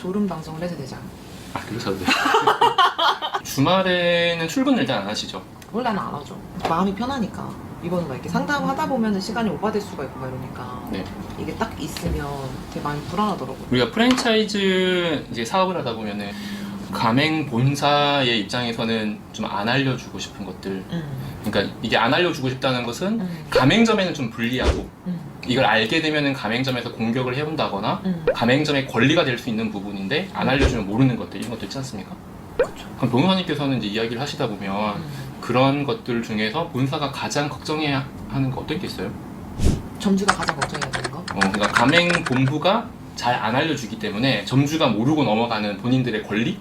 졸음 방송을 해도 되잖아. 아, 그러셔도 돼요. 주말에는 출근을 일단 안 하시죠? 그걸 나는 안 하죠. 마음이 편하니까. 이거는 막 이렇게 상담하다 보면은 시간이 오버될 수가 있고 막 이러니까 네. 이게 딱 있으면 되게 많이 불안하더라고요. 우리가 프랜차이즈 이제 사업을 하다 보면은 가맹 본사의 입장에서는 좀 안 알려주고 싶은 것들. 그러니까 이게 안 알려주고 싶다는 것은 가맹점에는 좀 불리하고 이걸 알게 되면은 가맹점에서 공격을 해온다거나 가맹점의 권리가 될 수 있는 부분인데 안 알려주면 모르는 것들, 이런 것들 있지 않습니까? 그렇죠. 그럼 변호사님께서는 이제 이야기를 하시다 보면 그런 것들 중에서 본사가 가장 걱정해야 하는 거 어떤 게 있어요? 점주가 가장 걱정해야 되는 거? 그러니까 가맹 본부가 잘 안 알려주기 때문에 점주가 모르고 넘어가는 본인들의 권리?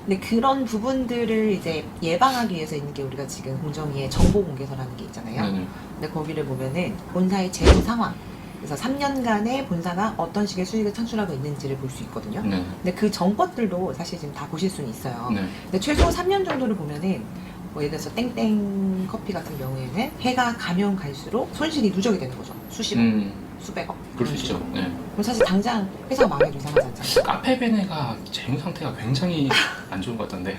근데 그런 부분들을 이제 예방하기 위해서 있는 게 우리가 지금 공정위에 정보공개서라는 게 있잖아요. 네네. 근데 거기를 보면은 본사의 재무 상황, 그래서 3년간에 본사가 어떤 식의 수익을 창출하고 있는지를 볼 수 있거든요. 네. 근데 그 전 것들도 사실 지금 다 보실 수는 있어요. 네. 근데 최소 3년 정도를 보면은 뭐 예를 들어서 땡땡 커피 같은 경우에는 해가 가면 갈수록 손실이 누적이 되는 거죠. 수십억, 수백억. 그럴 수 있죠. 네. 그럼 사실 당장 회사가 망해도 이상하지 않잖아요. 카페베네가 재무 상태가 굉장히 안 좋은 것 같던데.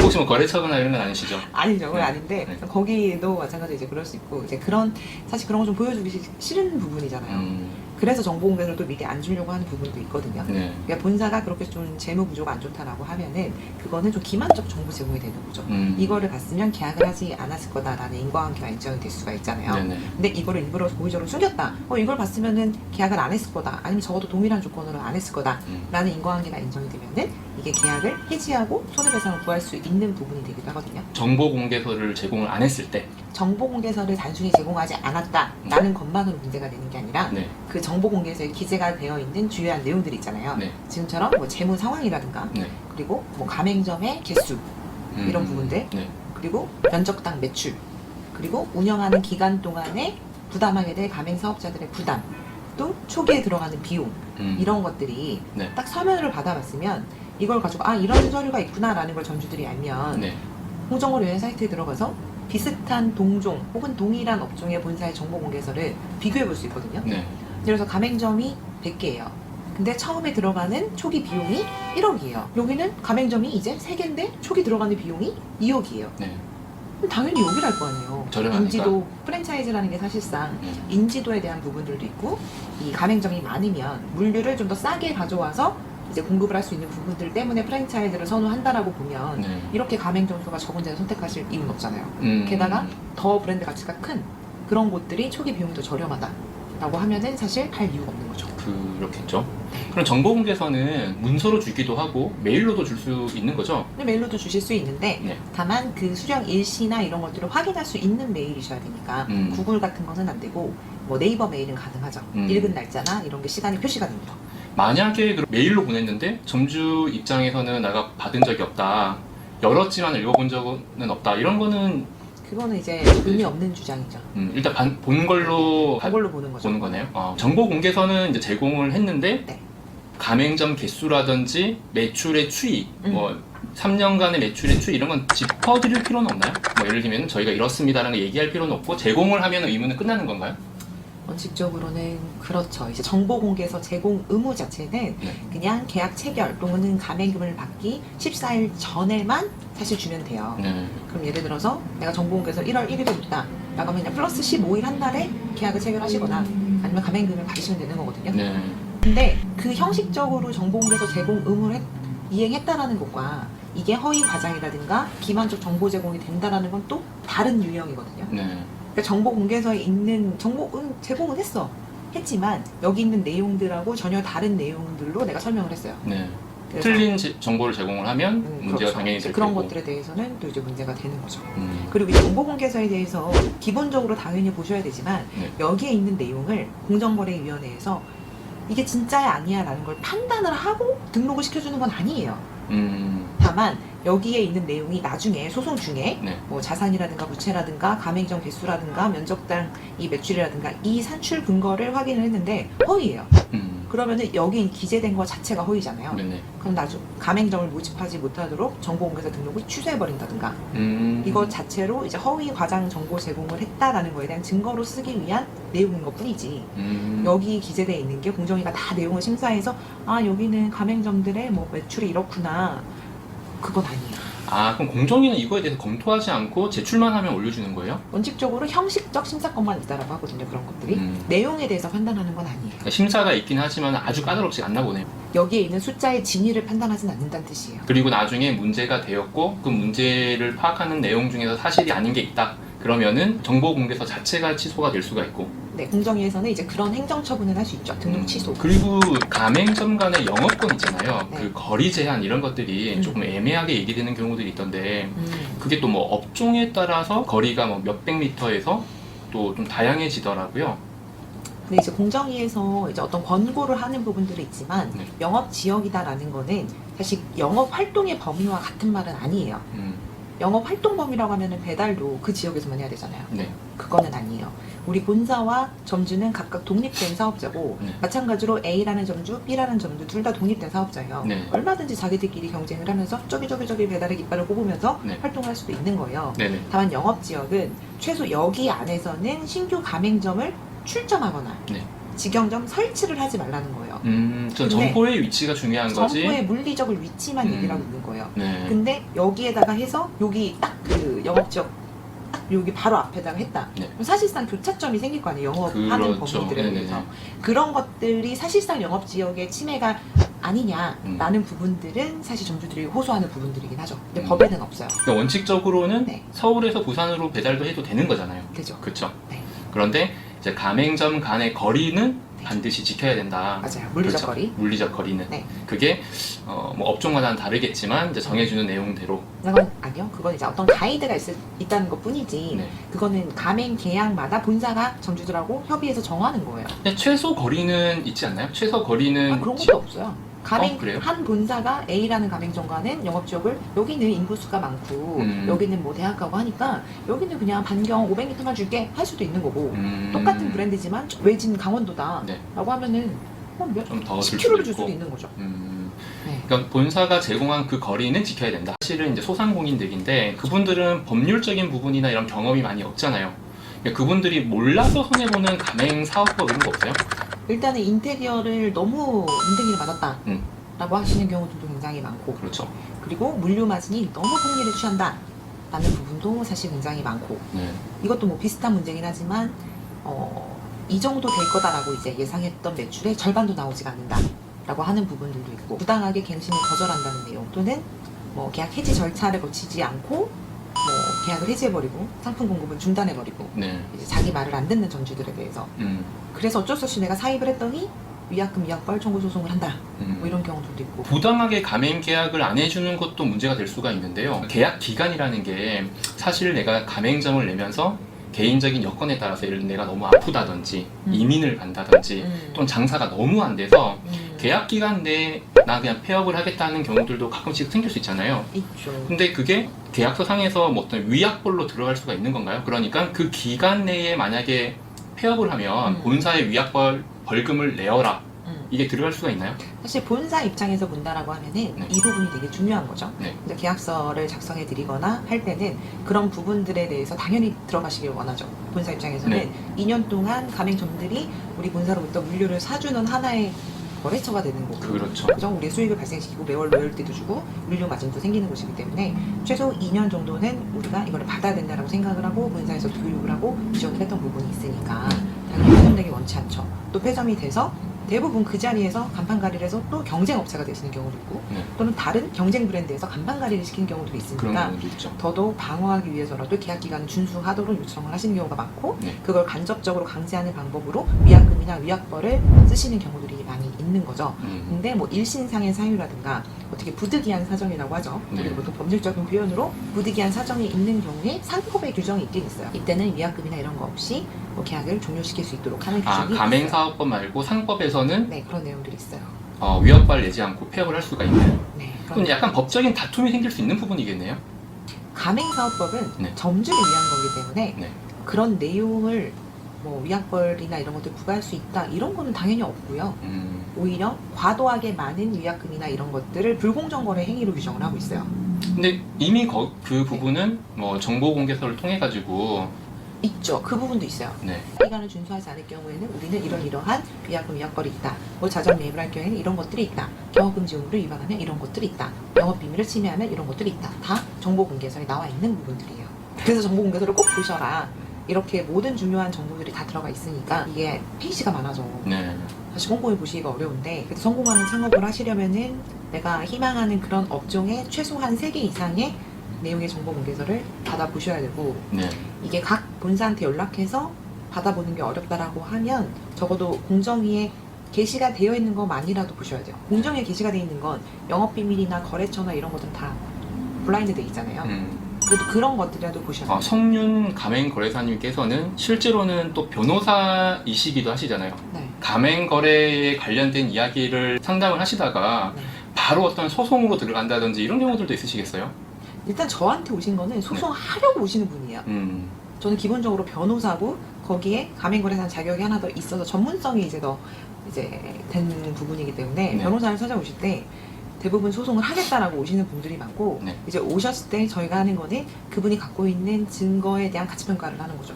혹시 뭐 거래처거나 이런 건 아니시죠? 아니죠, 그건 네. 아닌데 네. 거기도 마찬가지로 이제 그럴 수 있고 이제 그런 사실 그런 거 좀 보여주기 싫은 부분이잖아요. 그래서 정보공개를 또 미리 안 주려고 하는 부분도 있거든요. 네. 그러니까 본사가 그렇게 좀 재무 구조가 안 좋다라고 하면은 그거는 좀 기만적 정보 제공이 되는 거죠. 이거를 봤으면 계약을 하지 않았을 거다라는 인과관계가 인정이 될 수가 있잖아요. 네네. 근데 이거를 일부러 고의적으로 숨겼다. 이걸 봤으면은 계약을 안 했을 거다. 아니면 적어도 동일한 조건으로 안 했을 거다라는 인과관계가 인정이 되면은 이게 계약을 해지하고 손해배상을 구할 수 있는 부분이 되기도 하거든요. 정보 공개서를 제공을 안 했을 때. 정보공개서를 단순히 제공하지 않았다라는 것만으로 문제가 되는 게 아니라 네. 그 정보공개서에 기재가 되어 있는 주요한 내용들이 있잖아요. 네. 지금처럼 뭐 재무 상황이라든가 네. 그리고 뭐 가맹점의 개수 이런 부분들 네. 그리고 면적당 매출 그리고 운영하는 기간 동안에 부담하게 될 가맹 사업자들의 부담 또 초기에 들어가는 비용 이런 것들이 네. 딱 서면을 받아봤으면 이걸 가지고 아 이런 서류가 있구나라는 걸 점주들이 알면 네. 공정거래 여행 사이트에 들어가서 비슷한 동종 혹은 동일한 업종의 본사의 정보공개서를 비교해 볼 수 있거든요. 네. 그래서 가맹점이 100개예요. 근데 처음에 들어가는 초기 비용이 1억이에요. 여기는 가맹점이 이제 3개인데 초기 들어가는 비용이 2억이에요. 네. 그럼 당연히 여기를 할 거 아니에요. 저렴하니까. 인지도, 프랜차이즈라는 게 사실상 인지도에 대한 부분들도 있고 이 가맹점이 많으면 물류를 좀 더 싸게 가져와서 이제 공급을 할 수 있는 부분들 때문에 프랜차이즈를 선호한다라고 보면 네. 이렇게 가맹점 수가 적은 데를 선택하실 이유는 없잖아요. 음. 게다가 더 브랜드 가치가 큰 그런 곳들이 초기 비용이 더 저렴하다라고 하면은 사실 할 이유가 없는 거죠. 그렇겠죠. 그럼 정보 공개서는 문서로 주기도 하고 메일로도 줄 수 있는 거죠? 근데 메일로도 주실 수 있는데 네. 다만 그 수령 일시나 이런 것들을 확인할 수 있는 메일이셔야 되니까 구글 같은 것은 안 되고 뭐 네이버 메일은 가능하죠. 읽은 날짜나 이런 게 시간이 표시가 됩니다. 만약에 메일로 보냈는데 점주 입장에서는 내가 받은 적이 없다, 열었지만 읽어본 적은 없다, 이런 거는 그거는 이제 의미 없는 주장이죠. 일단 본 걸로 그걸로 보는 거죠. 보는 거네요. 정보 공개서는 이제 제공을 했는데 네. 가맹점 개수라든지 매출의 추이, 뭐 3년간의 매출의 추이 이런 건 짚어드릴 필요는 없나요? 뭐 예를 들면 저희가 이렇습니다라는 걸 얘기할 필요는 없고 제공을 하면 의무는 끝나는 건가요? 원칙적으로는 그렇죠. 이제 정보공개서 제공 의무 자체는 네. 그냥 계약 체결 또는 가맹금을 받기 14일 전에만 사실 주면 돼요. 네. 그럼 예를 들어서 내가 정보공개서 1월 1일에 줬다. 라고 하면 그냥 플러스 15일 한 달에 계약을 체결하시거나 아니면 가맹금을 받으시면 되는 거거든요. 네. 근데 그 형식적으로 정보공개서 제공 의무를 이행했다라는 것과 이게 허위 과장이라든가 기만적 정보 제공이 된다라는 건 또 다른 유형이거든요. 네. 그러니까 정보공개서에 있는 제공은 했지만 여기 있는 내용들하고 전혀 다른 내용들로 내가 설명을 했어요. 네. 그래서 틀린 정보를 제공을 하면 문제가 그렇죠. 당연히 이제 될 그런 테고. 것들에 대해서는 또 이제 문제가 되는 거죠. 음. 그리고 이 정보공개서에 대해서 기본적으로 당연히 보셔야 되지만 네. 여기에 있는 내용을 공정거래위원회에서 이게 진짜야 아니야 라는 걸 판단을 하고 등록을 시켜주는 건 아니에요. 다만 여기에 있는 내용이 나중에 소송 중에 네. 뭐 자산이라든가 부채라든가 가맹점 개수라든가 면적당 이 매출이라든가 이 산출 근거를 확인을 했는데 허위예요. 그러면은 여기 기재된 거 자체가 허위잖아요. 네네. 그럼 나중 가맹점을 모집하지 못하도록 정보공개사 등록을 취소해버린다든가 이거 자체로 이제 허위 과장 정보 제공을 했다라는 거에 대한 증거로 쓰기 위한 내용인 것 뿐이지 여기 기재되어 있는 게 공정위가 다 내용을 심사해서 아 여기는 가맹점들의 뭐 매출이 이렇구나 그건 아니에요. 아, 그럼 공정위는 이거에 대해서 검토하지 않고 제출만 하면 올려주는 거예요? 원칙적으로 형식적 심사권만 있다라고 하거든요. 그런 것들이 내용에 대해서 판단하는 건 아니에요. 그러니까 심사가 있긴 하지만 아주 까다롭지 않나 보네요. 여기에 있는 숫자의 진위를 판단하진 않는다는 뜻이에요. 그리고 나중에 문제가 되었고 그 문제를 파악하는 내용 중에서 사실이 아닌 게 있다. 그러면은 정보공개서 자체가 취소가 될 수가 있고. 네, 공정위에서는 이제 그런 행정처분을 할 수 있죠. 등록 취소. 그리고 가맹점 간의 영업권 있잖아요. 네. 그 거리 제한 이런 것들이 조금 애매하게 얘기되는 경우들이 있던데 그게 또 뭐 업종에 따라서 거리가 뭐 몇백 미터에서 또 좀 다양해지더라고요. 근데 이제 공정위에서 이제 어떤 권고를 하는 부분들이 있지만 네. 영업 지역이다라는 거는 사실 영업 활동의 범위와 같은 말은 아니에요. 영업 활동 범위라고 하면은 배달도 그 지역에서만 해야 되잖아요. 네. 그거는 아니에요. 우리 본사와 점주는 각각 독립된 사업자고 네. 마찬가지로 A라는 점주, B라는 점주 둘 다 독립된 사업자예요. 네. 얼마든지 자기들끼리 경쟁을 하면서 저기 배달의 깃발을 꼽으면서 네. 활동을 할 수도 있는 거예요. 네네. 다만 영업지역은 최소 여기 안에서는 신규 가맹점을 출점하거나 네. 직영점 설치를 하지 말라는 거예요. 전 근데 점포의 위치가 중요한 거지. 점포의 물리적을 위치만 얘기를 하고 있는 거예요. 네. 근데 여기에다가 해서 여기 딱 그 영업지역 딱 여기 바로 앞에다가 했다. 네. 그럼 사실상 교차점이 생길 거 아니에요. 영업하는 그렇죠. 범위들에 네네네. 대해서. 그런 것들이 사실상 영업지역의 침해가 아니냐라는 부분들은 사실 점주들이 호소하는 부분들이긴 하죠. 근데 법에는 없어요. 그러니까 원칙적으로는 네. 서울에서 부산으로 배달도 해도 되는 거잖아요. 되죠. 그렇죠. 네. 그런데 이제 가맹점 간의 거리는 네. 반드시 지켜야 된다. 맞아요. 물리적 그렇죠. 거리. 물리적 거리는. 네. 그게 뭐 업종마다는 다르겠지만 이제 정해주는 내용대로. 그건 아니요. 그건 이제 어떤 가이드가 있다는 것 뿐이지. 네. 그거는 가맹 계약마다 본사가 점주들하고 협의해서 정하는 거예요. 근데 최소 거리는 있지 않나요? 최소 거리는 그런 것도 없어요. 가맹 그래요? 한 본사가 A라는 가맹점과는 영업지역을 여기는 인구수가 많고 여기는 뭐 대학가고 하니까 여기는 그냥 반경 500m만 줄게 할 수도 있는 거고 똑같은 브랜드지만 외진 강원도다 네. 라고 하면은 몇 좀 더 줄 10km를 수도 줄 수도 있고. 있는 거죠. 네. 그러니까 본사가 제공한 그 거리는 지켜야 된다. 사실은 이제 소상공인들인데 그분들은 법률적인 부분이나 이런 경험이 많이 없잖아요. 그러니까 그분들이 몰라서 손해보는 가맹 사업법 이런 거 없어요? 일단은 인테리어를 너무 문댕이를 맞았다 음. 라고 하시는 경우들도 굉장히 많고 그렇죠. 그리고 물류 마진이 너무 폭리를 취한다 라는 부분도 사실 굉장히 많고 네. 이것도 뭐 비슷한 문제긴 하지만 이 정도 될 거다라고 이제 예상했던 매출의 절반도 나오지가 않는다 라고 하는 부분들도 있고 부당하게 갱신을 거절한다는 내용 또는 뭐 계약 해지 절차를 거치지 않고 뭐 계약을 해지해버리고 상품 공급을 중단해버리고 네. 이제 자기 말을 안 듣는 점주들에 대해서 그래서 어쩔 수 없이 내가 사입을 했더니 위약금 위약벌 청구 소송을 한다 뭐 이런 경우들도 있고 부당하게 가맹 계약을 안 해주는 것도 문제가 될 수가 있는데요. 계약 기간이라는 게 사실 내가 가맹점을 내면서 개인적인 여건에 따라서 예를 들어 내가 너무 아프다든지 이민을 간다든지 또는 장사가 너무 안 돼서 계약 기간 내에 나 그냥 폐업을 하겠다는 경우들도 가끔씩 생길 수 있잖아요. 있죠. 근데 그게 계약서 상에서 뭐 어떤 위약벌로 들어갈 수가 있는 건가요? 그러니까 그 기간 내에 만약에 폐업을 하면 본사에 벌금을 내어라. 이게 들어갈 수가 있나요? 사실 본사 입장에서 본다라고 하면은 네. 이 부분이 되게 중요한 거죠. 네. 이제 계약서를 작성해 드리거나 할 때는 그런 부분들에 대해서 당연히 들어가시길 원하죠. 본사 입장에서는 네. 2년 동안 가맹점들이 우리 본사로부터 물류를 사주는 하나의 거래처가 되는 거고 그렇죠. 그죠? 우리 수익을 발생시키고 매월 로열티도 주고 물류 마진도 생기는 곳이기 때문에 최소 2년 정도는 우리가 이거를 받아야 된다라고 생각을 하고 본사에서 교육을 하고 지원을 했던 부분이 있으니까 당연히 폐점되기 원치 않죠. 또 폐점이 돼서 대부분 그 자리에서 간판가리를 해서 또 경쟁업체가 되시는 경우도 있고 네. 또는 다른 경쟁 브랜드에서 간판가리를 시키는 경우도 그런 있으니까 경우도 있죠. 더더욱 방어하기 위해서라도 계약기간 준수하도록 요청을 하시는 경우가 많고 네. 그걸 간접적으로 강제하는 방법으로 위약금이나 위약벌을 쓰시는 경우들이 많이 있는 거죠. 근데 뭐 일신상의 사유라든가 어떻게 부득이한 사정이라고 하죠. 네. 우리가 보통 법률적인 표현으로 부득이한 사정이 있는 경우에 상법의 규정이 있긴 있어요. 이때는 위약금이나 이런 거 없이 뭐 계약을 종료시킬 수 있도록 하는 규정이 있어요. 가맹사업법 말고 상법에서는 네, 그런 내용들이 있어요. 위약발 내지 않고 폐업을 할 수가 있는. 네, 그럼 약간 법적인 다툼이 생길 수 있는 부분이겠네요. 가맹사업법은 네. 점주를 위한 거기 때문에 네. 그런 내용을 뭐 위약벌이나 이런 것들 부과할 수 있다 이런 거는 당연히 없고요. 오히려 과도하게 많은 위약금이나 이런 것들을 불공정 거래 행위로 규정을 하고 있어요. 근데 이미 그 부분은 뭐 정보 공개서를 통해 가지고 있죠. 그 부분도 있어요. 네. 기간을 준수하지 않을 경우에는 우리는 이러한 위약금, 위약벌이 있다. 뭐 자정 매입을 할 경우에는 이런 것들이 있다. 경업금지 의무를 위반하면 이런 것들이 있다. 영업비밀을 침해하면 이런 것들이 있다. 다 정보 공개서에 나와 있는 부분들이에요. 그래서 정보 공개서를 꼭 보셔라. 이렇게 모든 중요한 정보들이 다 들어가 있으니까 이게 페이지가 많아져. 네. 사실 꼼꼼히 보시기가 어려운데 그래서 성공하는 창업을 하시려면은 내가 희망하는 그런 업종의 최소한 3개 이상의 내용의 정보 공개서를 받아보셔야 되고 네. 이게 각 본사한테 연락해서 받아보는 게 어렵다라고 하면 적어도 공정위에 게시가 되어 있는 것만이라도 보셔야 돼요. 공정위에 게시가 되어 있는 건 영업비밀이나 거래처나 이런 것들은 다 블라인드 돼 있잖아요. 그래도 그런 것들이라도 보셔야 돼요. 성윤 가맹거래사님께서는 실제로는 또 변호사이시기도 하시잖아요. 네. 가맹거래에 관련된 이야기를 상담을 하시다가 네. 바로 어떤 소송으로 들어간다든지 이런 경우들도 있으시겠어요? 일단 저한테 오신 거는 소송하려고 오시는 분이에요. 저는 기본적으로 변호사고 거기에 가맹거래사 자격이 하나 더 있어서 전문성이 이제 더 된 부분이기 때문에 네. 변호사를 찾아오실 때 대부분 소송을 하겠다라고 오시는 분들이 많고 네. 이제 오셨을 때 저희가 하는 거는 그분이 갖고 있는 증거에 대한 가치평가를 하는 거죠.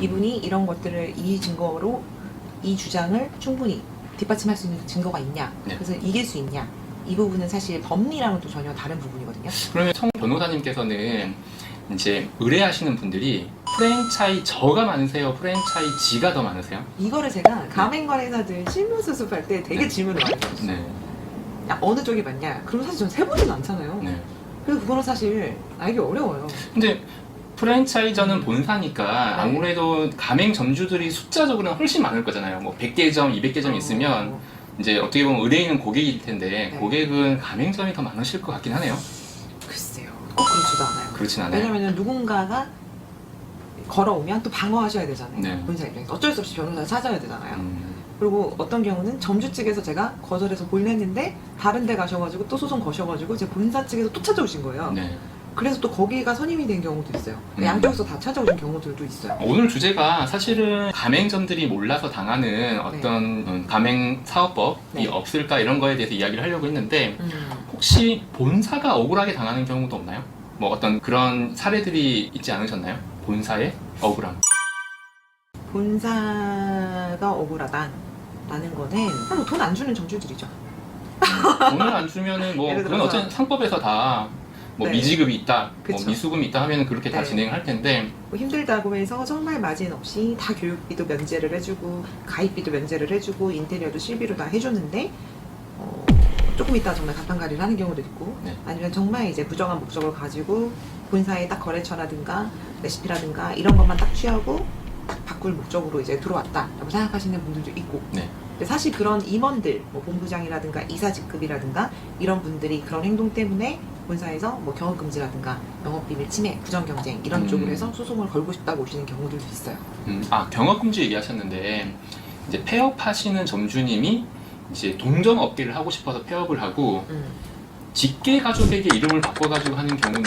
이분이 이런 것들을 이 증거로 이 주장을 충분히 뒷받침할 수 있는 증거가 있냐, 네. 그래서 이길 수 있냐, 이 부분은 사실 법리랑은 또 전혀 다른 부분이거든요. 그러면 성 변호사님께서는 이제 의뢰하시는 분들이 프랜차이저가 많으세요? 프랜차이지가 더 많으세요? 이거를 제가 가맹거래사들 실무 수습할 때 되게 네. 질문을 많이 받았어요. 네. 야, 어느 쪽이 맞냐? 그럼 사실 저는 세보진 않잖아요. 네. 그래서 그거는 사실 알기 어려워요. 근데 프랜차이저는 본사니까 네. 아무래도 가맹 점주들이 숫자적으로는 훨씬 많을 거잖아요. 뭐 100개 점, 200개 점 있으면 이제 어떻게 보면 의뢰인은 고객일 텐데 네. 고객은 가맹점이 더 많으실 것 같긴 하네요. 글쎄요. 꼭 그렇지도 않아요. 그렇진 않아요. 왜냐면 누군가가 걸어오면 또 방어하셔야 되잖아요. 네. 본사 입장에서 어쩔 수 없이 변호사를 찾아야 되잖아요. 그리고 어떤 경우는 점주 측에서 제가 거절해서 보냈는데 다른 데 가셔가지고 또 소송 거셔가지고 제 본사 측에서 또 찾아오신 거예요. 네. 그래서 또 거기가 선임이 된 경우도 있어요. 음. 양쪽에서 다 찾아오신 경우들도 있어요. 오늘 주제가 사실은 가맹점들이 몰라서 당하는 어떤 가맹 사업법이 네. 없을까 이런 거에 대해서 이야기를 하려고 했는데 혹시 본사가 억울하게 당하는 경우도 없나요? 뭐 어떤 그런 사례들이 있지 않으셨나요? 본사의 억울함. 본사가 억울하다라는 거는 돈 안 주는 점주들이죠. 돈을 안 주면은 뭐 예를 그건 들어서- 어쨌든 상법에서 다 뭐 네. 미지급이 있다, 뭐 그쵸. 미수금이 있다 하면은 그렇게 다 네. 진행을 할 텐데 뭐 힘들다고 해서 정말 마진 없이 다 교육비도 면제를 해주고 가입비도 면제를 해주고 인테리어도 실비로 다 해주는데 조금 있다 정말 가판가리를 하는 경우도 있고 네. 아니면 정말 이제 부정한 목적을 가지고 본사의 딱 거래처라든가 레시피라든가 이런 것만 딱 취하고 딱 바꿀 목적으로 이제 들어왔다라고 생각하시는 분들도 있고 네. 근데 사실 그런 임원들 뭐 본부장이라든가 이사 직급이라든가 이런 분들이 그런 행동 때문에 본사에서 뭐 경업금지라든가 영업비밀 침해, 부정경쟁 이런 쪽으로 해서 소송을 걸고 싶다고 오시는 경우들도 있어요. 경업금지 얘기하셨는데 이제 폐업하시는 점주님이 이제 동점업계를 하고 싶어서 폐업을 하고 직계 가족에게 이름을 바꿔가지고 하는 경우는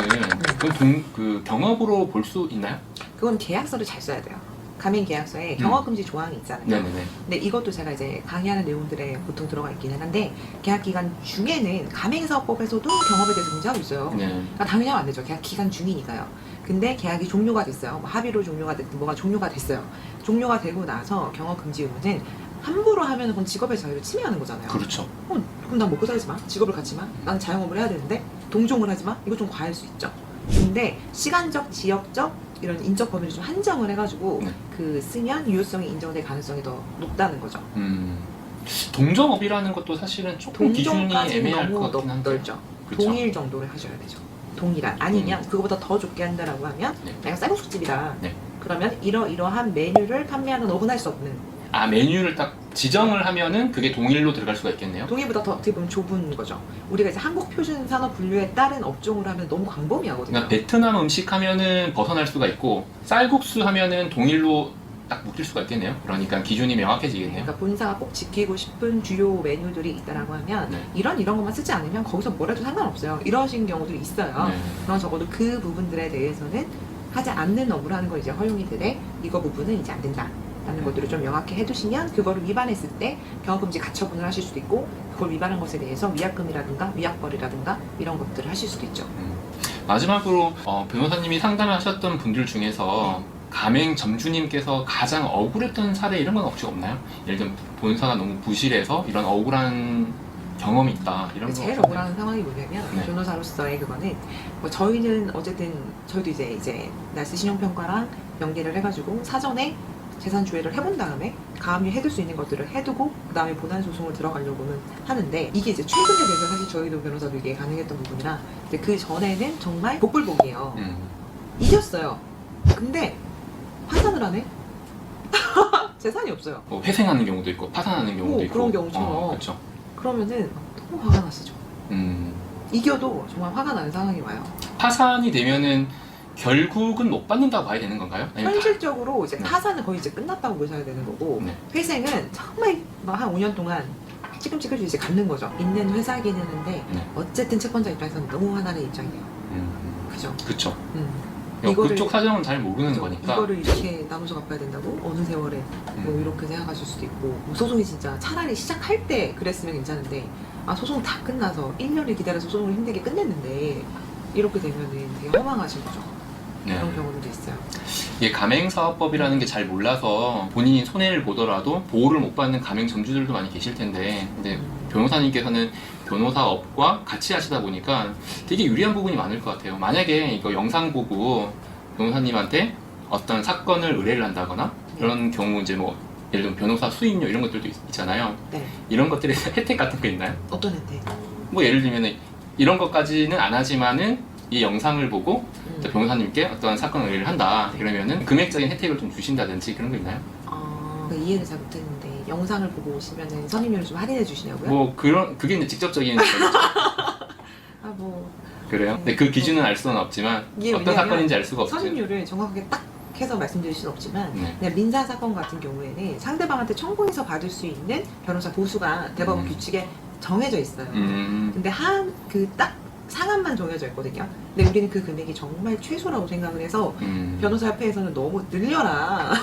그건 그 경업으로 볼 수 있나요? 그건 계약서를 잘 써야 돼요. 가맹 계약서에 경업금지 조항이 있잖아요. 네네네. 근데 이것도 제가 이제 강의하는 내용들에 보통 들어가 있기는 한데 계약 기간 중에는 가맹사업법에서도 경업에 대해서 금지하고 있어요. 네. 그러니까 당연히 하면 안 되죠. 계약 기간 중이니까요. 근데 계약이 종료가 됐어요. 뭐 합의로 종료가 됐든 뭐가 종료가 됐어요. 종료가 되고 나서 경업금지 의무는 함부로 하면 그건 직업의 자유를 침해하는 거잖아요. 그렇죠. 그럼 난 먹고 살지 마. 직업을 갖지 마. 난 자영업을 해야 되는데 동종을 하지 마. 이거 좀 과할 수 있죠. 근데 시간적, 지역적 이런 인적 범위를 좀 한정을 해가지고 네. 그 쓰면 유효성이 인정될 가능성이 더 높다는 거죠. 동점업이라는 것도 사실은 조금 기준이 동종까지는 애매할 것 너무 같긴 한데 넓죠. 그쵸? 동일 정도를 하셔야 되죠. 동일한 아니면 그거보다 더 좁게 한다라고 하면 네. 내가 쌀국수집이다. 네. 그러면 이러한 메뉴를 판매하는 어긋날 수 없는 메뉴를 딱 지정을 하면은 그게 동일로 들어갈 수가 있겠네요. 동일보다 더 어떻게 보면 좁은 거죠. 우리가 이제 한국 표준 산업 분류에 따른 업종으로 하면 너무 광범위하거든요. 그러니까 베트남 음식 하면은 벗어날 수가 있고 쌀국수 하면은 동일로 딱 묶일 수가 있겠네요. 그러니까 기준이 명확해지겠네요. 그러니까 본사가 꼭 지키고 싶은 주요 메뉴들이 있다라고 하면 네. 이런 것만 쓰지 않으면 거기서 뭘 해도 상관없어요. 이러신 경우들이 있어요. 네. 그럼 적어도 그 부분들에 대해서는 하지 않는 업무를 하는 걸 이제 허용이 되되 이거 부분은 이제 안 된다. 라는 것들을 좀 명확히 해두시면 그거를 위반했을 때 경감금지 가처분을 하실 수도 있고 그걸 위반한 것에 대해서 위약금이라든가 위약벌이라든가 이런 것들을 하실 수도 있죠. 마지막으로 변호사님이 상담하셨던 분들 중에서 가맹 점주님께서 가장 억울했던 사례 이런 건 혹시 없나요? 예를 들면 본사가 너무 부실해서 이런 억울한 경험이 있다 이런 거 제일 없나요? 억울한 상황이 뭐냐면 네. 변호사로서의 그거는 뭐 저희는 어쨌든 저희도 이제 날씨 신용평가랑 연계를 해가지고 사전에 재산 조회를 해본 다음에 가압류 해둘 수 있는 것들을 해두고 그 다음에 본안 소송을 들어가려고는 하는데 이게 이제 최근에 돼서 사실 저희도 변호사도 이게 가능했던 부분이라 근데 그 전에는 정말 복불복이에요. 이겼어요. 근데 파산을 하네? 재산이 없어요. 뭐 회생하는 경우도 있고 파산하는 경우도 있고 그런 경우처럼. 그렇죠. 그러면은 너무 화가 나시죠. 이겨도 정말 화가 나는 상황이 와요. 파산이 되면은 결국은 못 받는다고 봐야 되는 건가요? 아니면 현실적으로 이제 네. 파산은 거의 이제 끝났다고 보셔야 되는 거고 네. 회생은 정말 막 한 5년 동안 찌끔찌끔 이제 갖는 거죠. 있는 회사이긴 했는데 네. 어쨌든 채권자 입장에서는 너무 화나는 입장이에요. 그죠? 그렇죠. 이거를- 그쪽 사정은 잘 모르는 거니까. 이거를 이렇게 나눠서 갚아야 된다고? 어느 세월에 뭐 이렇게 생각하실 수도 있고 뭐 소송이 진짜 차라리 시작할 때 그랬으면 괜찮은데 아 소송 다 끝나서 1년을 기다려서 소송을 힘들게 끝냈는데 이렇게 되면은 되게 허망하신 거죠. 네. 그런 경우도 있어요. 이게 가맹사업법이라는 게 잘 몰라서 본인이 손해를 보더라도 보호를 못 받는 가맹 점주들도 많이 계실 텐데 근데 변호사님께서는 변호사업과 같이 하시다 보니까 되게 유리한 부분이 많을 것 같아요. 만약에 이거 영상 보고 변호사님한테 어떤 사건을 의뢰를 한다거나 이런 경우 이제 뭐 예를 들면 변호사 수임료 이런 것들도 있잖아요. 네. 이런 것들에 혜택 같은 거 있나요? 어떤 혜택? 뭐 예를 들면 이런 것까지는 안 하지만은 이 영상을 보고 변호사님께 어떤 사건 의뢰를 한다 그러면은 금액적인 혜택을 좀 주신다든지 그런 거 있나요? 이해를 잘 못했는데 영상을 보고 오시면은 선임료를 좀 할인해 주시냐고요? 뭐 그런 그게 이제 직접적인 거겠죠. 뭐 그래요? 근데 그 기준은 알 수는 없지만 이게 어떤 왜냐면 사건인지 알 수가 없지. 선임료를 정확하게 딱 해서 말씀드릴 수는 없지만 네. 그냥 민사 사건 같은 경우에는 상대방한테 청구해서 받을 수 있는 변호사 보수가 대법원 규칙에 정해져 있어요. 음, 근데 그 딱 상한만 정해져 있거든요. 근데 우리는 그 금액이 정말 최소라고 생각을 해서 변호사협회에서는 너무 늘려라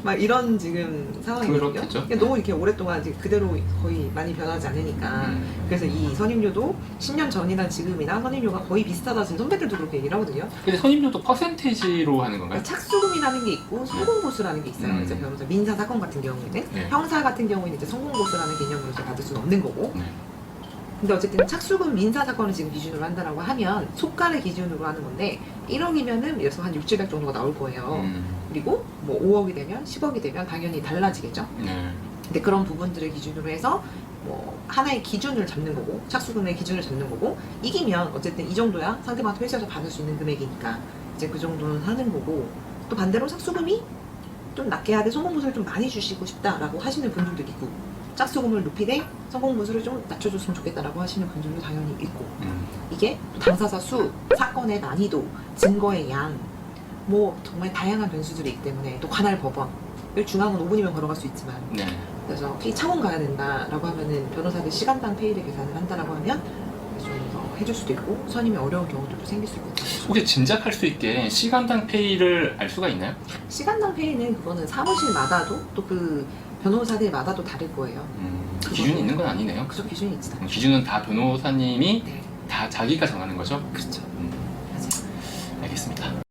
막 이런 지금 상황이거든요. 그렇겠죠. 그러니까 너무 이렇게 오랫동안 이제 그대로 거의 많이 변하지 않으니까 그래서 이 선임료도 10년 전이나 지금이나 선임료가 거의 비슷하다 지금 선배들도 그렇게 얘기를 하거든요. 근데 선임료도 퍼센테이지로 하는 건가요? 그러니까 착수금이라는 게 있고 성공보수라는 게 있어요. 음. 이제 변호사 민사 사건 같은 경우에는 네. 형사 같은 경우에는 이제 성공보수라는 개념으로 이제 받을 수는 없는 거고. 네. 근데 어쨌든 착수금 민사 사건을 지금 기준으로 한다라고 하면 속가를 기준으로 하는 건데 1억이면은 예를 들어서 한 6, 700 정도가 나올 거예요. 그리고 뭐 5억이 되면 10억이 되면 당연히 달라지겠죠. 네. 근데 그런 부분들을 기준으로 해서 뭐 하나의 기준을 잡는 거고 착수금의 기준을 잡는 거고 이기면 어쨌든 이 정도야 상대방한테 회수해서 받을 수 있는 금액이니까 이제 그 정도는 하는 거고 또 반대로 착수금이 좀 낮게 해야 돼 성공보수를 좀 많이 주시고 싶다라고 하시는 분들도 있고 착수금을 높이되 성공보수를 좀 낮춰줬으면 좋겠다라고 하시는 분들도 당연히 있고 이게 당사자 수, 사건의 난이도, 증거의 양, 뭐 정말 다양한 변수들이 있기 때문에 또 관할 법원 중앙은 5분이면 걸어갈 수 있지만 네. 그래서 페이 차원 가야 된다라고 하면은 변호사들 시간당 페이를 계산을 한다라고 하면 좀 해줄 수도 있고 선임이 어려운 경우들도 생길 수 있고 혹시 짐작할 수 있게 시간당 페이를 알 수가 있나요? 시간당 페이는 그거는 사무실마다도 또 그 변호사들마다도 다를 거예요. 기준이 있는 건 아니네요. 그저 기준이 있지. 기준은 다 변호사님이 네, 다 자기가 정하는 거죠? 그렇죠. 알겠습니다.